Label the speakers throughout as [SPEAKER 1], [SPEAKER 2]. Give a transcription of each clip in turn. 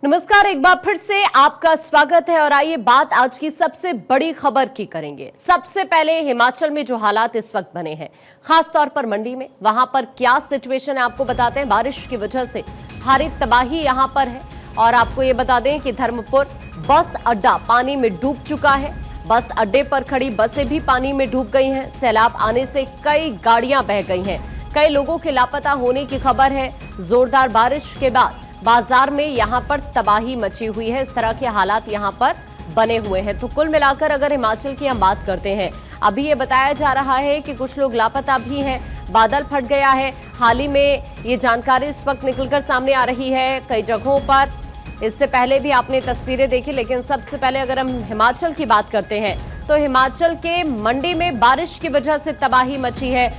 [SPEAKER 1] नमस्कार, एक बार फिर से आपका स्वागत है। और आइए बात आज की सबसे बड़ी खबर की करेंगे। सबसे पहले हिमाचल में जो हालात इस वक्त बने हैं, खास तौर पर मंडी में, वहां पर क्या सिचुएशन है आपको बताते हैं। बारिश की वजह से भारी तबाही यहां पर है और आपको ये बता दें कि धर्मपुर बस अड्डा पानी में डूब चुका है। बस अड्डे पर खड़ी बसें भी पानी में डूब गई हैं। सैलाब आने से कई गाड़ियां बह गई हैं। कई लोगों के लापता होने की खबर है। जोरदार बारिश के बाद बाजार में यहां पर तबाही मची हुई है। इस तरह के हालात यहां पर बने हुए हैं। तो कुल मिलाकर अगर हिमाचल की हम बात करते हैं, अभी ये बताया जा रहा है कि कुछ लोग लापता भी हैं। बादल फट गया है। हाल ही में ये जानकारी इस वक्त निकलकर सामने आ रही है कई जगहों पर। इससे पहले भी आपने तस्वीरें देखी, लेकिन सबसे पहले अगर हम हिमाचल की बात करते हैं तो हिमाचल के मंडी में बारिश की वजह से तबाही मची है।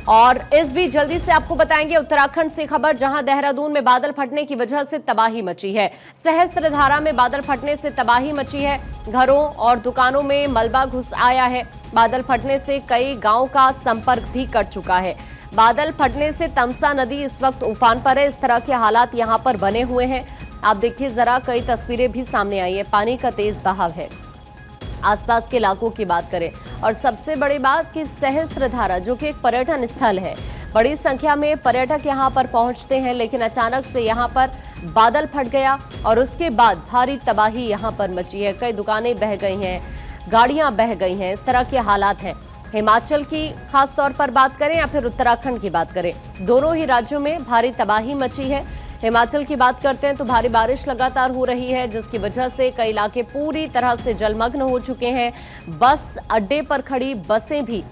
[SPEAKER 1] और इस भी जल्दी से आपको बताएंगे उत्तराखंड से खबर, जहां देहरादून में बादल फटने की वजह से तबाही मची है। सहस्त्रधारा में बादल फटने से तबाही मची है। घरों और दुकानों में मलबा घुस आया है। बादल फटने से कई गांवों का संपर्क भी कट चुका है। बादल फटने से तमसा नदी इस वक्त उफान पर है। इस तरह के हालात यहां पर बने हुए हैं। आप देखिए जरा, कई तस्वीरें भी सामने आई है। पानी का तेज बहाव है। आसपास के इलाकों की बात करें और सबसे बड़ी बात कि सहस्त्रधारा जो कि एक पर्यटन स्थल है, बड़ी संख्या में पर्यटक यहां पर पहुंचते हैं, लेकिन अचानक से यहां पर बादल फट गया और उसके बाद भारी तबाही यहां पर मची है। कई दुकानें बह गई हैं, गाड़ियां बह गई हैं। इस तरह के हालात हैं। हिमाचल की खास तौर पर बात करें या फिर उत्तराखंड की बात करें, दोनों ही राज्यों में भारी तबाही मची है। हिमाचल की बात करते हैं तो भारी बारिश लगातार हो रही है, जिसकी वजह से कई इलाके पूरी तरह से जलमग्न हो चुके हैं। बस अड्डे पर खड़ी बसें भी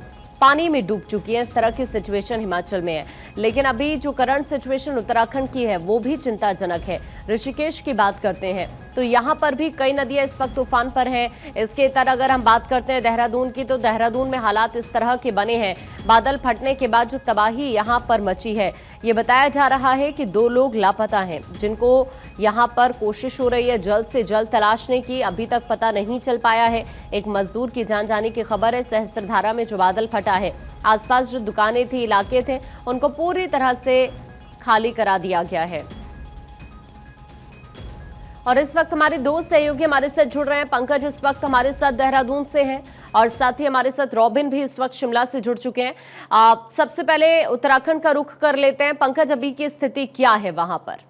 [SPEAKER 1] पानी में डूब चुकी है। इस तरह की सिचुएशन हिमाचल में है। लेकिन अभी जो करंट सिचुएशन उत्तराखंड की है वो भी चिंताजनक है। ऋषिकेश की बात करते हैं तो यहां पर भी कई नदियां इस वक्त तूफान पर हैं। इसके तरह अगर हम बात करते हैं देहरादून की, तो देहरादून में हालात इस तरह के बने हैं। बादल फटने के बाद जो तबाही यहां पर मची है, ये बताया जा रहा है कि 2 लोग लापता हैं, जिनको यहां पर कोशिश हो रही है जल्द से जल्द तलाशने की। अभी तक पता नहीं चल पाया है। एक मजदूर की जान जाने की खबर है। सहस्त्रधारा में जो बादल फटा है, आसपास जो दुकानें थी, इलाके थे, उनको पूरी तरह से खाली करा दिया गया है। और इस वक्त हमारे 2 सहयोगी हमारे साथ जुड़ रहे हैं। पंकज इस वक्त हमारे साथ देहरादून से हैं और साथ ही हमारे साथ रॉबिन भी इस वक्त शिमला से जुड़ चुके हैं। सबसे पहले उत्तराखंड का रुख कर लेते हैं। पंकज, अभी की स्थिति क्या है वहां पर?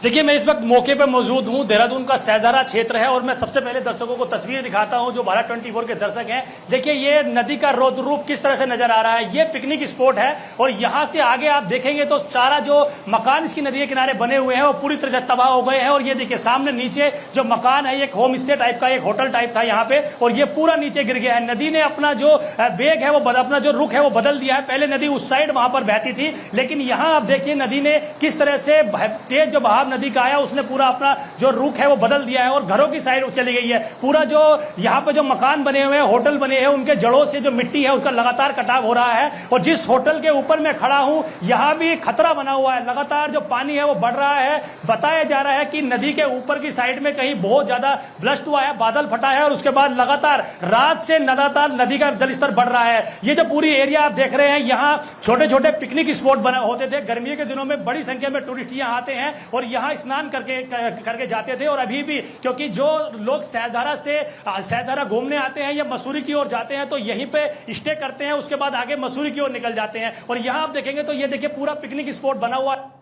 [SPEAKER 2] देखिए, मैं इस वक्त मौके पर मौजूद हूं। देहरादून का सहस्त्रधारा क्षेत्र है और मैं सबसे पहले दर्शकों को तस्वीर दिखाता हूं जो भारत 24 के दर्शक हैं। देखिए, ये नदी का रौद्र रूप किस तरह से नजर आ रहा है। ये पिकनिक स्पॉट है और यहां से आगे आप देखेंगे तो सारा जो मकान इसकी नदी के किनारे बने हुए हैं वो पूरी तरह से तबाह हो गए हैं। और ये देखिए सामने नीचे जो मकान है, एक होम स्टे टाइप का, एक होटल टाइप था यहाँ पे, और ये पूरा नीचे गिर गया है। नदी ने अपना जो वेग है वो अपना जो रुख है वो बदल दिया है। पहले नदी उस साइड वहां पर बहती थी, लेकिन यहाँ आप देखिए नदी ने किस तरह से तेज जो बहाव नदी का आया, उसने पूरा अपना जो रुख है वो बदल दिया है और घरों की साइड चली गई है। पूरा जो यहाँ पे जो मकान बने हुए हैं, होटल बने हैं, उनके जड़ों से जो मिट्टी है उसका लगातार कटाव हो रहा है। और जिस होटल के ऊपर मैं खड़ा हूं, यहाँ भी खतरा बना हुआ है। लगातार जो पानी है वो बढ़ रहा है। बताया जा रहा है कि नदी के ऊपर की साइड में कहीं बहुत ज्यादा ब्लस्ट हुआ है, बादल फटा है और उसके बाद लगातार रात से लगातार नदी का जलस्तर बढ़ रहा है। ये जो पूरी एरिया आप देख रहे हैं, यहाँ छोटे छोटे पिकनिक स्पॉट बने होते थे। गर्मियों के दिनों में बड़ी संख्या में टूरिस्ट यहाँ आते हैं और यहाँ स्नान करके जाते थे। और अभी भी, क्योंकि जो लोग सहस्त्रधारा घूमने आते हैं या मसूरी की ओर जाते हैं तो यहीं पे स्टे करते हैं, उसके बाद आगे मसूरी की ओर निकल जाते हैं। और यहाँ आप देखेंगे तो ये देखिए पूरा पिकनिक स्पॉट बना हुआ है।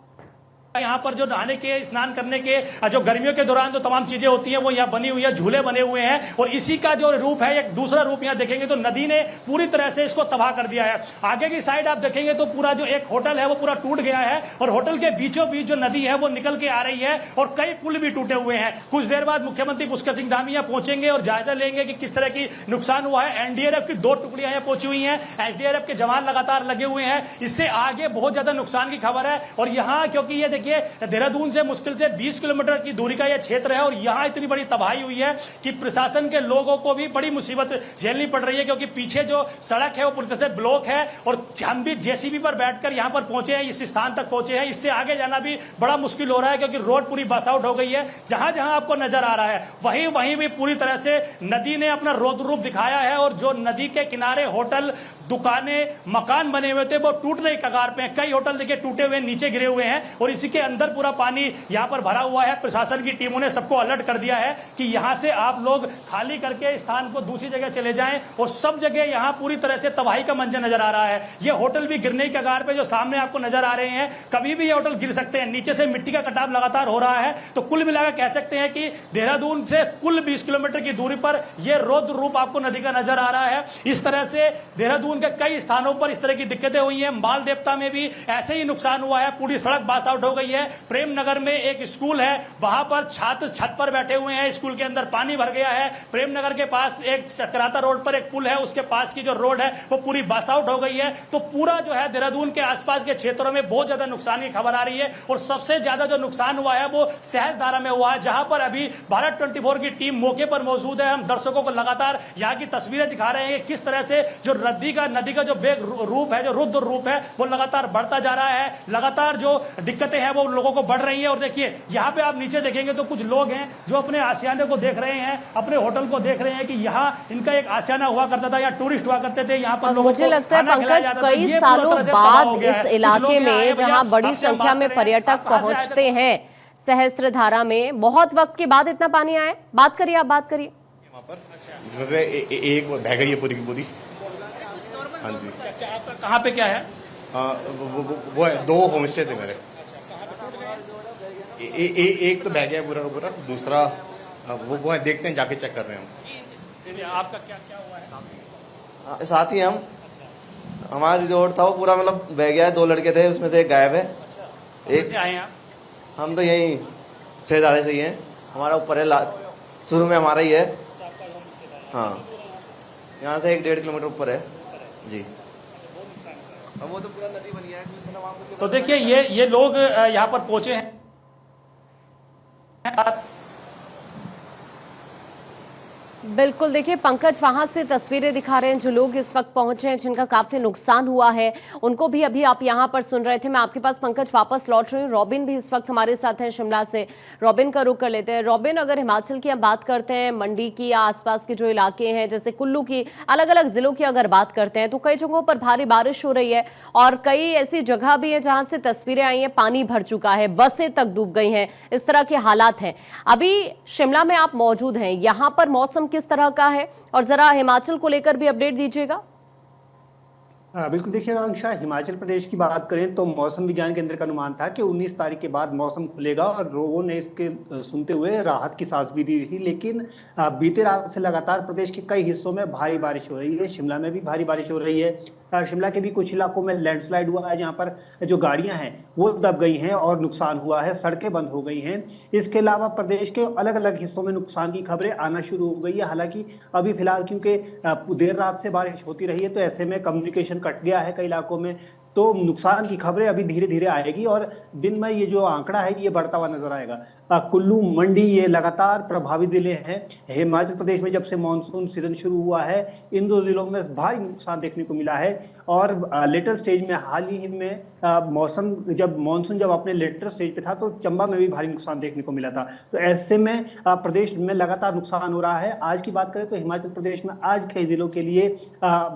[SPEAKER 2] यहाँ पर जो नहाने के, स्नान करने के, जो गर्मियों के दौरान जो तमाम चीजें होती हैं वो यहाँ बनी हुई है, झूले बने हुए हैं। और इसी का जो रूप है, एक दूसरा रूप यहाँ देखेंगे तो नदी ने पूरी तरह से इसको तबाह कर दिया है। आगे की साइड आप देखेंगे तो पूरा जो एक होटल है वो पूरा टूट गया है और होटल के बीचों बीच जो नदी है वो निकल के आ रही है और कई पुल भी टूटे हुए हैं। कुछ देर बाद मुख्यमंत्री पुष्कर सिंह धामी यहाँ पहुंचेंगे और जायजा लेंगे कि किस तरह की नुकसान हुआ है। एनडीआरएफ की 2 टुकड़ियां यहाँ पहुंची हुई हैं, एसडीआरएफ के जवान लगातार लगे हुए हैं। इससे आगे बहुत ज्यादा नुकसान की खबर है। और यहाँ क्योंकि ये देखिए देहरादून से मुश्किल से 20 किलोमीटर की दूरी का यह क्षेत्र है और यहां इतनी बड़ी तबाही हुई है कि प्रशासन के लोगों को भी बड़ी मुसीबत झेलनी पड़ रही है, क्योंकि पीछे जो सड़क है वो पूरी तरह से ब्लॉक है। और हम भी जेसीबी पर बैठकर यहां पर पहुंचे हैं, इस स्थान तक पहुंचे हैं। इससे आगे जाना भी बड़ा मुश्किल हो रहा है क्योंकि रोड पूरी बस आउट हो गई है। जहां जहां आपको नजर आ रहा है वहीं भी पूरी तरह से नदी ने अपना रौद्र रूप दिखाया है। और जो नदी के किनारे होटल दुकानें, मकान बने हुए थे वो टूटने के कगार पे हैं। कई होटल देखिए टूटे हुए नीचे गिरे हुए हैं और इसी के अंदर पूरा पानी यहाँ पर भरा हुआ है। प्रशासन की टीमों ने सबको अलर्ट कर दिया है कि यहाँ से आप लोग खाली करके स्थान को दूसरी जगह चले जाएं और सब जगह यहाँ पूरी तरह से तबाही का मंजर नजर आ रहा है। ये होटल भी गिरने की कगार पे जो सामने आपको नजर आ रहे हैं, कभी भी ये होटल गिर सकते हैं। नीचे से मिट्टी का कटाव लगातार हो रहा है। तो कुल मिलाकर कह सकते हैं कि देहरादून से कुल 20 किलोमीटर की दूरी पर यह रौद्र रूप आपको नदी का नजर आ रहा है। इस तरह से देहरादून के कई स्थानों पर इस तरह की दिक्कतें हुई हैं। माल देवता में भी ऐसे ही नुकसान हुआ है, पूरी सड़क बास आउट हो गई है। प्रेम नगर में एक स्कूल है, वहां पर छात्र छत पर बैठे हुए हैं, स्कूल के अंदर पानी भर गया है। प्रेम नगर के पास एक चक्राता रोड पर एक पुल है, उसके पास की जो रोड है वो पूरी बास आउट हो गई है। तो पूरा जो है देहरादून के आसपास के क्षेत्रों में बहुत ज्यादा नुकसान की खबर आ रही है और सबसे ज्यादा जो नुकसान हुआ है वो सहजधारा में हुआ है, जहां पर अभी भारत 24 की टीम मौके पर मौजूद है। हम दर्शकों को लगातार यहाँ की तस्वीरें दिखा रहे हैं कि किस तरह से जो नदी का जो बेग रूप है, जो रुद्र रूप है, वो लगातार बढ़ता जा रहा है। लगातार जो दिक्कतें हैं वो लोगों को बढ़ रही है। और देखिए यहाँ पे आप नीचे देखेंगे तो कुछ लोग हैं जो अपने आशियाने को देख रहे हैं, अपने होटल को देख रहे हैं कि यहाँ इनका एक आशियाना हुआ करता था, या टूरिस्ट हुआ करते थे। यहाँ पर
[SPEAKER 1] मुझे लगता है पंकज कई सालों बाद इस इलाके में जहाँ बड़ी संख्या में पर्यटक पहुंचते हैं सहस्त्रधारा में, बहुत वक्त के बाद इतना पानी आया। बात करिए, आप बात करिए।
[SPEAKER 3] वहाँ पर जिसमें से एक बह गई है पूरी की पूरी। हाँ जी।
[SPEAKER 2] कहाँ पे क्या है?
[SPEAKER 3] वो है, 2 होम स्टे थे मेरे। एक तो बह गया पूरा का पूरा, दूसरा वो है, देखते हैं, जाके चेक कर रहे हैं हम।
[SPEAKER 2] आपका क्या क्या हुआ है?
[SPEAKER 4] साथ ही हमारा रिजोर्ट था वो पूरा मतलब बह गया है। 2 लड़के थे, उसमें से एक गायब है।
[SPEAKER 2] एक आए हैं?
[SPEAKER 4] हम तो यहीं सहदारे से ही हैं। हमारा ऊपर है, शुरू में हमारा ही है। हाँ, यहाँ से 1-1.5 किलोमीटर ऊपर है जी। अब वो तो पूरा नदी बन गया है।
[SPEAKER 2] तो देखिए ये लोग यहाँ पर पहुंचे हैं।
[SPEAKER 1] बिल्कुल, देखिए पंकज वहां से तस्वीरें दिखा रहे हैं जो लोग इस वक्त पहुंचे हैं, जिनका काफी नुकसान हुआ है, उनको भी अभी आप यहां पर सुन रहे थे। मैं आपके पास पंकज वापस लौट रही हूँ। रॉबिन भी इस वक्त हमारे साथ हैं शिमला से। रॉबिन का रुख कर लेते हैं। रॉबिन, अगर हिमाचल की हम बात करते हैं, मंडी की या आसपास के जो इलाके हैं जैसे कुल्लू की, अलग अलग जिलों की अगर बात करते हैं तो कई जगहों पर भारी बारिश हो रही है और कई ऐसी जगह भी है जहां से तस्वीरें आई हैं, पानी भर चुका है, बसें तक डूब गई हैं, इस तरह के हालात हैं। अभी शिमला में आप मौजूद हैं, यहां पर मौसम किस तरह का है और जरा हिमाचल को लेकर भी अपडेट दीजिएगा।
[SPEAKER 5] बिल्कुल, देखिए आकांक्षा, हिमाचल प्रदेश की बात करें तो मौसम विज्ञान केंद्र का अनुमान था कि 19 तारीख के बाद मौसम खुलेगा और लोगों ने इसके सुनते हुए राहत की सांस भी दी थी। लेकिन बीते रात से लगातार प्रदेश के कई हिस्सों में भारी बारिश हो रही है। शिमला में भी भारी बारिश हो रही है। शिमला के भी कुछ इलाकों में लैंडस्लाइड हुआ है, जहां पर जो गाड़ियां हैं वो दब गई हैं और नुकसान हुआ है, सड़कें बंद हो गई हैं। इसके अलावा प्रदेश के अलग अलग हिस्सों में नुकसान की खबरें आना शुरू हो गई है। हालांकि अभी फिलहाल क्योंकि देर रात से बारिश होती रही है तो ऐसे में कम्युनिकेशन कट गया है कई इलाकों में, तो नुकसान की खबरें अभी धीरे धीरे आएगी और दिन में ये जो आंकड़ा है ये बढ़ता हुआ नजर आएगा। कुल्लू, मंडी ये लगातार प्रभावित जिले हैं। हिमाचल प्रदेश में जब से मानसून सीजन शुरू हुआ है, इन 2 जिलों में भारी नुकसान देखने को मिला है। और लेटर स्टेज में हाल ही में मानसून जब अपने लेटर स्टेज पे था तो चंबा में भी भारी नुकसान देखने को मिला था। तो ऐसे में प्रदेश में लगातार नुकसान हो रहा है। आज की बात करें तो हिमाचल प्रदेश में आज कई जिलों के लिए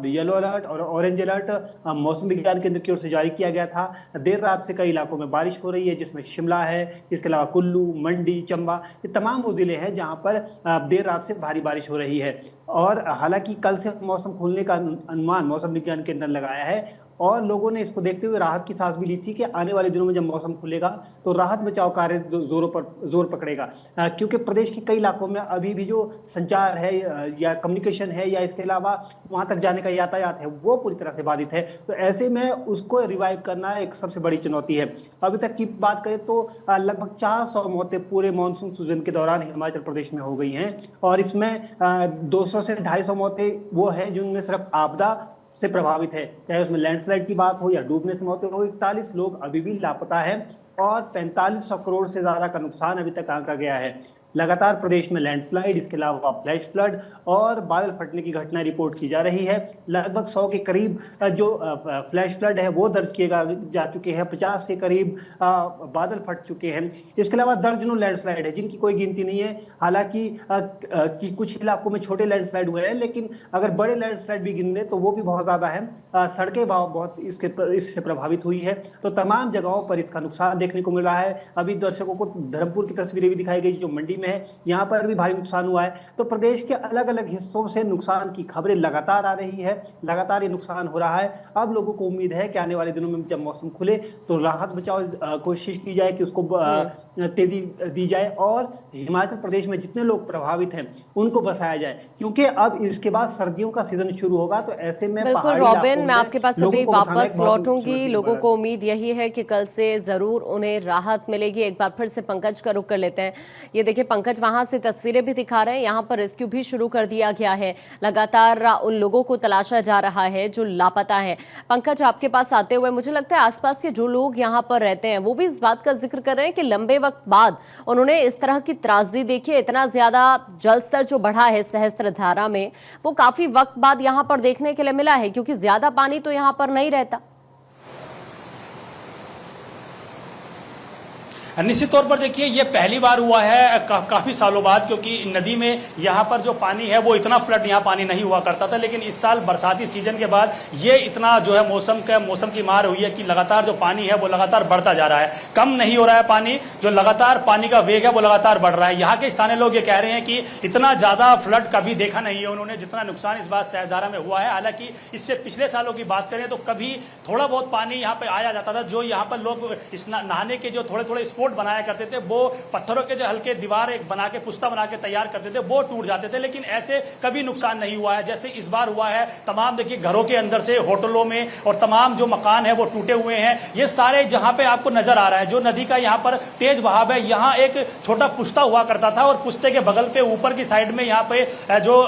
[SPEAKER 5] येलो अलर्ट और ऑरेंज अलर्ट मौसम विज्ञान केंद्र की ओर से जारी किया गया था। देर रात से कई इलाकों में बारिश हो रही है, जिसमें शिमला है, इसके अलावा कुल्लू, मंडी, चंबा, ये तमाम वो जिले हैं जहां पर देर रात से भारी बारिश हो रही है। और हालांकि कल से मौसम खुलने का अनुमान मौसम विज्ञान केंद्र ने लगाया है और लोगों ने इसको देखते हुए राहत की सांस भी ली थी कि आने वाले दिनों में जब मौसम खुलेगा तो राहत बचाव कार्य जोर पकड़ेगा। क्योंकि प्रदेश के कई इलाकों में अभी भी जो संचार है या कम्युनिकेशन है या इसके अलावा वहां तक जाने का यातायात है वो पूरी तरह से बाधित है। तो ऐसे में उसको रिवाइव करना एक सबसे बड़ी चुनौती है। अभी तक की बात करें तो लगभग 400 मौतें पूरे मानसून सीजन के दौरान हिमाचल प्रदेश में हो गई हैं और इसमें 200 से 250 मौतें वो है जिनमें सिर्फ आपदा से प्रभावित है, चाहे उसमें लैंडस्लाइड की बात हो या डूबने से मौतें हो। 41 लोग अभी भी लापता है और 4500 करोड़ से ज्यादा का नुकसान अभी तक आंका गया है। लगातार प्रदेश में लैंडस्लाइड, इसके अलावा फ्लैश फ्लड और बादल फटने की घटना रिपोर्ट की जा रही है। लगभग 100 के करीब जो फ्लैश फ्लड है वो दर्ज किए जा चुके हैं, 50 के करीब बादल फट चुके हैं। इसके अलावा दर्जनों लैंडस्लाइड है जिनकी कोई गिनती नहीं है। हालांकि कि कुछ इलाकों में छोटे लैंडस्लाइड हुए हैं, लेकिन अगर बड़े लैंडस्लाइड भी गिन ले तो वो भी बहुत ज्यादा है। सड़कें बहुत इससे प्रभावित हुई है, तो तमाम जगहों पर इसका नुकसान देखने को मिल रहा है। अभी दर्शकों को धर्मपुर की तस्वीरें भी दिखाई गई जो मंडी में है, यहाँ पर भी भारी नुकसान हुआ है। तो प्रदेश के अलग अलग हिस्सों से नुकसान की खबरें लगातार आ रही है, लगातार ये नुकसान हो रहा है। अब लोगों को उम्मीद है कि आने वाले दिनों में जब मौसम खुले तो राहत बचाव कोशिश की जाए कि उसको तेजी दी जाए और हिमाचल प्रदेश में जितने लोग प्रभावित हैं उनको बसाया जाए, क्योंकि अब इसके बाद सर्दियों का सीजन शुरू होगा। तो ऐसे में
[SPEAKER 1] बिल्कुल रॉबिन, मैं आपके पास अभी वापस लौटूंगी। लोगों को उम्मीद यही है कि कल से जरूर उन्हें राहत मिलेगी। एक बार फिर से पंकज का रुख कर लेते हैं। ये देखिए पंकज वहां से तस्वीरें भी दिखा रहे हैं, यहाँ पर रेस्क्यू भी शुरू कर दिया गया है। लगातार उन लोगों को तलाशा जा रहा है जो लापता है। पंकज, आपके पास आते हुए मुझे लगता है आसपास के जो लोग यहाँ पर रहते हैं वो भी इस बात का जिक्र कर रहे हैं कि लंबे वक्त बाद उन्होंने इस तरह की त्रासदी देखी है। इतना ज्यादा जल स्तर जो बढ़ा है सहस्त्रधारा में, वो काफी वक्त बाद यहाँ पर देखने के लिए मिला है, क्योंकि ज्यादा पानी तो यहाँ पर नहीं रहता।
[SPEAKER 2] निश्चित तौर पर देखिए ये पहली बार हुआ है काफ़ी सालों बाद, क्योंकि नदी में यहाँ पर जो पानी है वो इतना फ्लड यहाँ पानी नहीं हुआ करता था। लेकिन इस साल बरसाती सीजन के बाद ये इतना जो है मौसम की मार हुई है कि लगातार जो पानी है वो लगातार बढ़ता जा रहा है, कम नहीं हो रहा है पानी। जो लगातार पानी का वेग है वो लगातार बढ़ रहा है। यहाँ के स्थानीय लोग ये कह रहे हैं कि इतना ज़्यादा फ्लड कभी देखा नहीं है उन्होंने जितना नुकसान इस बार सहस्त्रधारा में हुआ है। हालांकि इससे पिछले सालों की बात करें तो कभी थोड़ा बहुत पानी यहाँ पे आया जाता था। जो यहाँ पर लोग नहाने के जो थोड़े थोड़े बनाया करते थे, वो पत्थरों के जो हल्के दीवार एक बना के पुस्ता बना के तैयार करते थे, वो टूट जाते थे। लेकिन ऐसे कभी नुकसान नहीं हुआ है जैसे इस बार हुआ है। तमाम देखिए घरों के अंदर से होटलों में और तमाम जो मकान है वो टूटे हुए हैं। ये सारे जहां पे आपको नजर आ रहा है, जो नदी का यहाँ पर तेज बहाव है, यहाँ एक छोटा पुस्ता हुआ करता था और पुस्ते के बगल पे ऊपर की साइड में यहाँ पे जो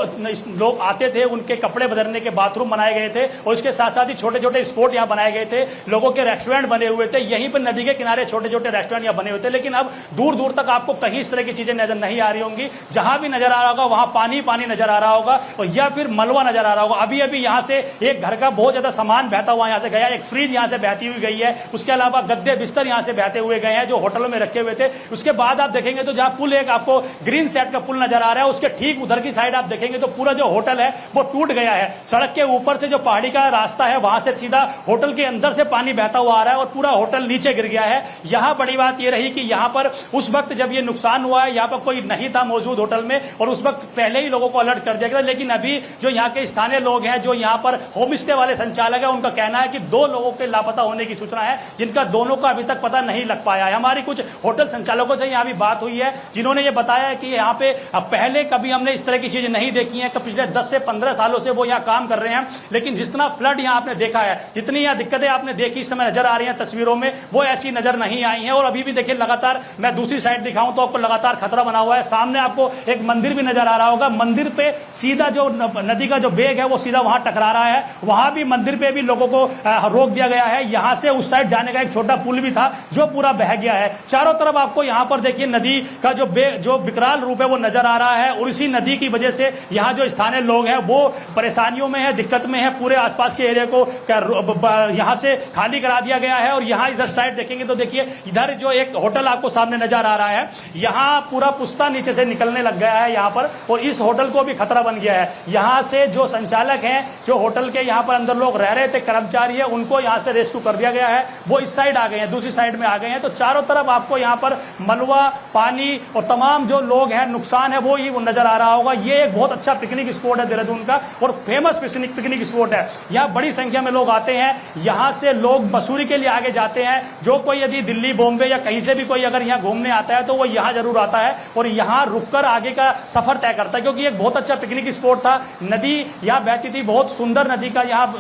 [SPEAKER 2] लोग आते थे उनके कपड़े बदलने के बाथरूम बनाए गए थे और इसके साथ साथ ही छोटे छोटे स्पॉट यहाँ बनाए गए थे। लोगों के रेस्टोरेंट बने हुए थे, यहीं पर नदी के किनारे छोटे छोटे रेस्टोरेंट यहाँ बने हुए थे। लेकिन अब दूर दूर तक आपको कहीं इस तरह की चीजें नजर नहीं आ रही होंगी। जहां भी नजर आ रहा होगा वहां पानी पानी नजर आ रहा होगा और या फिर मलबा नजर आ रहा होगा। अभी अभी यहां से एक घर का बहुत ज्यादा सामान बहता हुआ यहां से गया, एक फ्रिज यहां से बहती हुई गई है। उसके अलावा गद्दे बिस्तर यहां से बहते हुए गए हैं जो होटलों में रखे हुए थे। उसके बाद आप देखेंगे तो जहां पुल एक आपको ग्रीन सेट का पुल नजर आ रहा है, उसके ठीक उधर की साइड आप देखेंगे तो पूरा जो होटल है वो टूट गया है। सड़क के ऊपर से जो पहाड़ी का रास्ता है वहां से सीधा होटल के अंदर से पानी बहता हुआ आ रहा है और पूरा होटल नीचे गिर गया है। यहां बड़ी बात यह रही कि यहां पर उस वक्त जब ये नुकसान हुआ है यहाँ पर कोई नहीं था मौजूद होटल में और उस वक्त पहले ही लोगों को अलर्ट कर दिया गया। लेकिन अभी जो यहाँ के स्थानीय लोग हैं, जो यहाँ पर होम स्टे वाले संचालक है, उनका कहना है कि 2 लोगों के लापता होने की सूचना है, जिनका दोनों का अभी तक पता नहीं लग पाया है। हमारी कुछ होटल संचालकों से यहाँ भी बात हुई है जिन्होंने ये बताया कि यहाँ पे पहले कभी हमने इस तरह की चीजें नहीं देखी है। पिछले 10 से 15 सालों से वो यहाँ काम कर रहे हैं, लेकिन जितना फ्लड यहाँ आपने देखा है, जितनी यहाँ दिक्कतें आपने देखी इस समय नजर आ रही है तस्वीरों में, वो ऐसी नजर नहीं आई है। और अभी भी देखिए लगातार, मैं दूसरी साइड दिखाऊं तो आपको लगातार खतरा बना हुआ है। सामने आपको एक मंदिर भी नजर आ रहा होगा, मंदिर पे सीधा जो नदी का जो बेग है वो सीधा वहां टकरा रहा है। वहां भी मंदिर पे भी लोगों को रोक दिया गया है। यहां से उस साइड जाने का एक छोटा पुल भी था जो पूरा बह गया है। चारों तरफ आपको यहां पर देखिए नदी का जो विकराल रूप है वो नजर आ रहा है और इसी नदी की वजह से यहाँ जो स्थानीय लोग हैं वो परेशानियों में है, दिक्कत में है। पूरे आसपास के एरिया को यहाँ से खाली करा दिया गया है। और यहाँ इधर साइड देखेंगे तो देखिए इधर जो एक होटल आपको सामने नजर आ रहा है, यहाँ पूरा पुस्ता नीचे से निकलने लग गया है यहाँ पर और इस होटल को भी खतरा बन गया है। यहाँ से जो संचालक हैं, जो होटल के यहाँ पर अंदर लोग रह रहे थे, कर्मचारी है, उनको यहाँ से रेस्क्यू कर दिया गया है। वो इस साइड आ गए हैं, दूसरी साइड में आ गए हैं। तो चारों तरफ आपको यहाँ पर मलबा, पानी और तमाम जो लोग हैं, नुकसान है वो ही नजर आ रहा होगा। ये एक बहुत अच्छा पिकनिक स्पॉट है देहरादून का और फेमस पिकनिक स्पॉट है। यहाँ बड़ी संख्या में लोग आते हैं। यहाँ से लोग मसूरी के लिए आगे जाते हैं। जो कोई यदि दिल्ली, बॉम्बे या कहीं से भी कोई अगर यहाँ घूमने आता है तो वो यहाँ जरूर आता है और यहाँ रुककर आगे का सफर तय करता है, क्योंकि एक बहुत अच्छा पिकनिक स्पॉट था। नदी यहाँ बहती थी, बहुत सुंदर नदी का यहाँ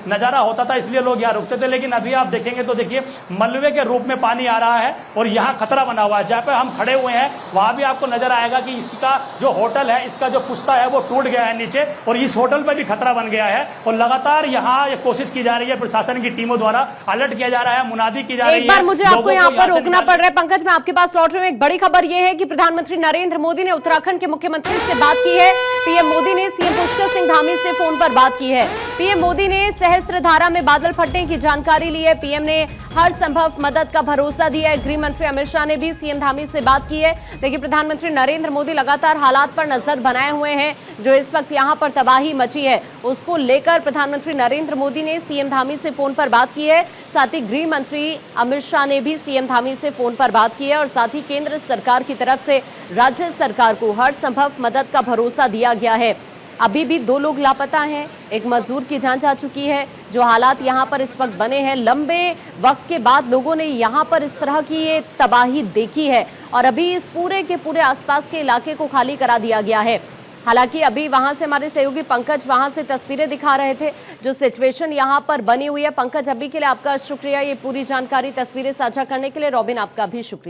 [SPEAKER 2] नजारा होता था, इसलिए लोग यहाँ रुकते थे। लेकिन अभी आप देखेंगे तो देखिए मलबे के रूप में पानी आ रहा है और यहाँ खतरा बना हुआ है। जहाँ पे हम खड़े हुए हैं वहां भी आपको नजर आएगा कि इसका जो होटल है, इसका जो पुस्ता है वो टूट गया है नीचे और इस होटल पर भी खतरा बन गया है। और लगातार यहाँ कोशिश की जा रही है, प्रशासन की टीमों द्वारा अलर्ट किया जा रहा है, मुनादी की जा रही है।
[SPEAKER 1] एक बार मुझे आपको यहाँ पर रोकना पड़ रहा है। पंकज, मैं आपके पास लौट रही हूँ। एक बड़ी खबर यह है कि प्रधानमंत्री नरेंद्र मोदी ने उत्तराखंड के मुख्यमंत्री से बात की है। पीएम मोदी ने सीएम पुष्कर सिंह धामी से फोन पर बात की है। पीएम मोदी ने सहस्त्रधारा में बादल फटने की जानकारी ली है। पीएम ने हर संभव मदद का भरोसा दिया है। गृह मंत्री अमित शाह ने भी सीएम धामी से बात की है। देखिए, प्रधानमंत्री नरेंद्र मोदी लगातार हालात पर नजर बनाए हुए हैं। जो इस वक्त यहां पर तबाही मची है, उसको लेकर प्रधानमंत्री नरेंद्र मोदी ने सीएम धामी से फोन पर बात की है। साथ ही गृह मंत्री अमित शाह ने भी सीएम धामी से फोन पर बात की है और साथ ही केंद्र सरकार की तरफ से राज्य सरकार को हर संभव मदद का भरोसा दिया गया है। अभी भी 2 लोग लापता हैं, एक मजदूर की जान जा चुकी है। जो हालात यहां पर इस वक्त बने हैं, लंबे वक्त के बाद लोगों ने यहां पर इस तरह की ये तबाही देखी है और अभी इस पूरे के पूरे आसपास के इलाके को खाली करा दिया गया है। हालांकि अभी वहां से हमारे सहयोगी पंकज वहां से तस्वीरें दिखा रहे थे जो सिचुएशन यहां पर बनी हुई है। पंकज, अभी के लिए आपका शुक्रिया, ये पूरी जानकारी तस्वीरें साझा करने के लिए। रॉबिन, आपका भी शुक्रिया।